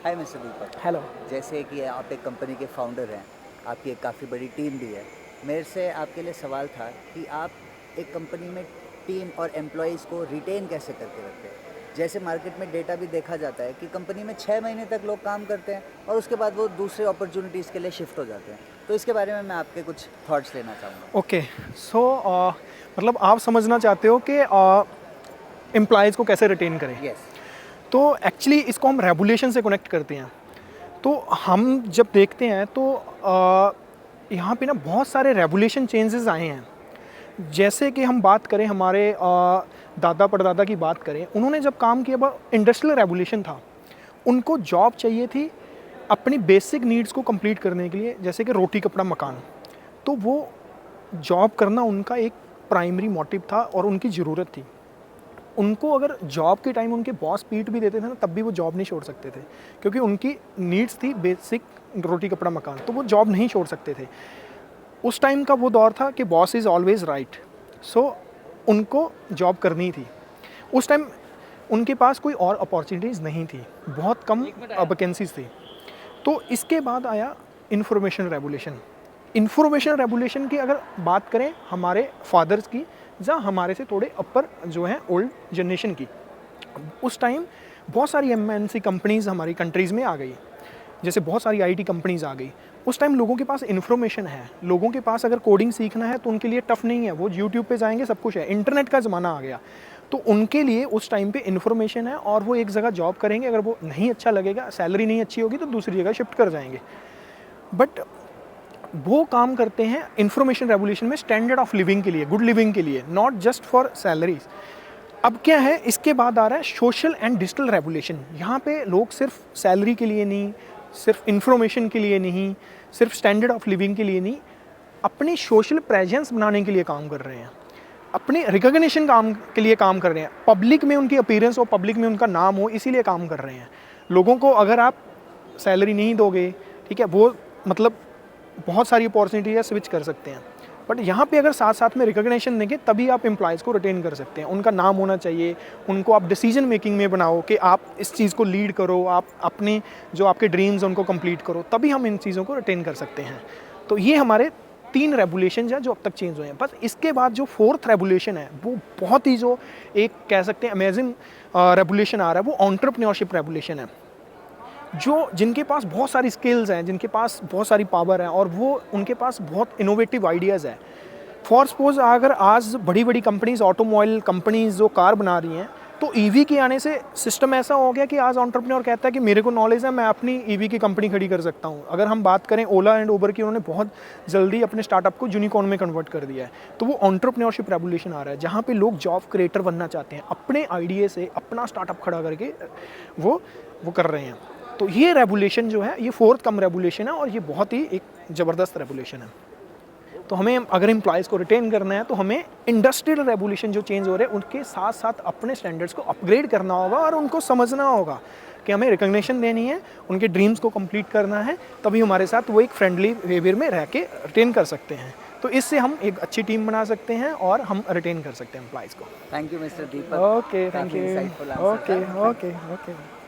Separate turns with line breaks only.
हाय mister दीपक।
Hello.
जैसे कि आप एक कंपनी के फाउंडर हैं, आपकी एक काफ़ी बड़ी टीम भी है। मेरे से आपके लिए सवाल था कि आप एक कंपनी में टीम और एम्प्लॉइज़ को रिटेन कैसे करके रखते हैं? जैसे मार्केट में डेटा भी देखा जाता है कि कंपनी में 6 महीने तक लोग काम करते हैं और उसके बाद वो दूसरे अपॉर्चुनिटीज़ के लिए शिफ्ट हो जाते हैं। तो इसके बारे में मैं आपके कुछ थॉट्स लेना चाहूँगा।
ओके। सो मतलब आप समझना चाहते हो कि एम्प्लॉयज़ को कैसे रिटेन करें।
यस।
तो एक्चुअली इसको हम रेगुलेशन से कनेक्ट करते हैं। तो हम जब देखते हैं तो यहाँ पे ना बहुत सारे रेगुलेशन चेंजेस आए हैं। जैसे कि हम बात करें हमारे दादा परदादा की बात करें, उन्होंने जब काम किया वो इंडस्ट्रियल रेगुलेशन था। उनको जॉब चाहिए थी अपनी बेसिक नीड्स को कंप्लीट करने के लिए, जैसे कि रोटी कपड़ा मकान। तो वो जॉब करना उनका एक प्राइमरी मोटिव था और उनकी ज़रूरत थी। उनको अगर जॉब के टाइम उनके बॉस पीट भी देते थे ना, तब भी वो जॉब नहीं छोड़ सकते थे, क्योंकि उनकी नीड्स थी बेसिक रोटी कपड़ा मकान, तो वो जॉब नहीं छोड़ सकते थे। उस टाइम का वो दौर था कि बॉस इज़ ऑलवेज राइट, सो उनको जॉब करनी थी। उस टाइम उनके पास कोई और अपॉर्चुनिटीज़ नहीं थी, बहुत कम वैकेंसीज थी। तो इसके बाद आया इंफॉर्मेशन रेगुलेशन। इंफॉर्मेशन रेगुलेशन की अगर बात करें हमारे फादर्स की या हमारे से थोड़े अपर जो हैं ओल्ड जनरेशन की, उस टाइम बहुत सारी एमएनसी कंपनीज़ हमारी कंट्रीज़ में आ गई, जैसे बहुत सारी आईटी कंपनीज़ आ गई। उस टाइम लोगों के पास इन्फॉर्मेशन है, लोगों के पास अगर कोडिंग सीखना है तो उनके लिए टफ़ नहीं है, वो यूट्यूब पे जाएंगे, सब कुछ है, इंटरनेट का ज़माना आ गया। तो उनके लिए उस टाइम पे इन्फॉर्मेशन है और वो एक जगह जॉब करेंगे, अगर वो नहीं अच्छा लगेगा, सैलरी नहीं अच्छी होगी तो दूसरी जगह शिफ्ट कर जाएंगे। बट वो काम करते हैं इंफॉर्मेशन रेवोल्यूशन में स्टैंडर्ड ऑफ लिविंग के लिए, गुड लिविंग के लिए, नॉट जस्ट फॉर सैलरीज। अब क्या है, इसके बाद आ रहा है सोशल एंड डिजिटल रेवोल्यूशन। यहाँ पे लोग सिर्फ सैलरी के लिए नहीं, सिर्फ इंफॉर्मेशन के लिए नहीं, सिर्फ स्टैंडर्ड ऑफ लिविंग के लिए नहीं, अपनी सोशल प्रेजेंस बनाने के लिए काम कर रहे हैं, अपने रिकॉग्निशन काम के लिए काम कर रहे हैं, पब्लिक में उनकी अपीयरेंस हो, पब्लिक में उनका नाम हो, इसीलिए काम कर रहे हैं। लोगों को अगर आप सैलरी नहीं दोगे, ठीक है, वो मतलब बहुत सारी अपॉर्चुनिटी है, स्विच कर सकते हैं। बट यहाँ पे अगर साथ साथ में रिकॉग्निशन देंगे तभी आप एम्प्लॉयज़ को रिटेन कर सकते हैं। उनका नाम होना चाहिए, उनको आप डिसीजन मेकिंग में बनाओ कि आप इस चीज़ को लीड करो, आप अपने जो आपके ड्रीम्स उनको कंप्लीट करो, तभी हम इन चीज़ों को रिटेन कर सकते हैं। तो ये हमारे 3 रेगुलेशन हैं जो अब तक चेंज हुए हैं। बस इसके बाद जो 4th रेगुलेशन है वो बहुत ही जो एक कह सकते हैं अमेजिंग रेगुलेशन आ रहा है, वो एंटरप्रेन्योरशिप रेगुलेशन है। जो जिनके पास बहुत सारी स्किल्स हैं, जिनके पास बहुत सारी पावर है और वो उनके पास बहुत इनोवेटिव आइडियाज़ है। फॉर सपोज अगर आज बड़ी बड़ी कंपनीज, ऑटोमोबाइल कंपनीज जो कार बना रही हैं, तो ईवी के आने से सिस्टम ऐसा हो गया कि आज एंटरप्रेन्योर कहता है कि मेरे को नॉलेज है, मैं अपनी ईवी की कंपनी खड़ी कर सकता हूँ। अगर हम बात करें ओला एंड उबर की, उन्होंने बहुत जल्दी अपने स्टार्टअप को यूनिकॉर्न में कन्वर्ट कर दिया है। तो वो एंटरप्रेन्योरशिप रेवोल्यूशन आ रहा है, जहाँ पे लोग जॉब क्रिएटर बनना चाहते हैं, अपने आइडिया से अपना स्टार्टअप खड़ा करके वो कर रहे हैं। तो ये रेगुलेशन जो है, ये 4th कम रेगुलेशन है और ये बहुत ही एक ज़बरदस्त रेगुलेशन है। तो हमें अगर एम्प्लॉयज़ को रिटेन करना है तो हमें इंडस्ट्रियल रेगुलेशन जो चेंज हो रहे हैं उनके साथ साथ अपने स्टैंडर्ड्स को अपग्रेड करना होगा और उनको समझना होगा कि हमें रिकॉग्निशन देनी है, उनके ड्रीम्स को कंप्लीट करना है, तभी हमारे साथ वो एक फ्रेंडली बिहेवियर में रह के रिटेन कर सकते हैं। तो इससे हम एक अच्छी टीम बना सकते हैं और हम रिटेन कर सकते हैं एम्प्लॉयज़ को।
Thank you mister Deepak.
Okay, thank
काफ़ी
यू।
इंसाइटफुल आंसर
ओके
था।
Okay okay.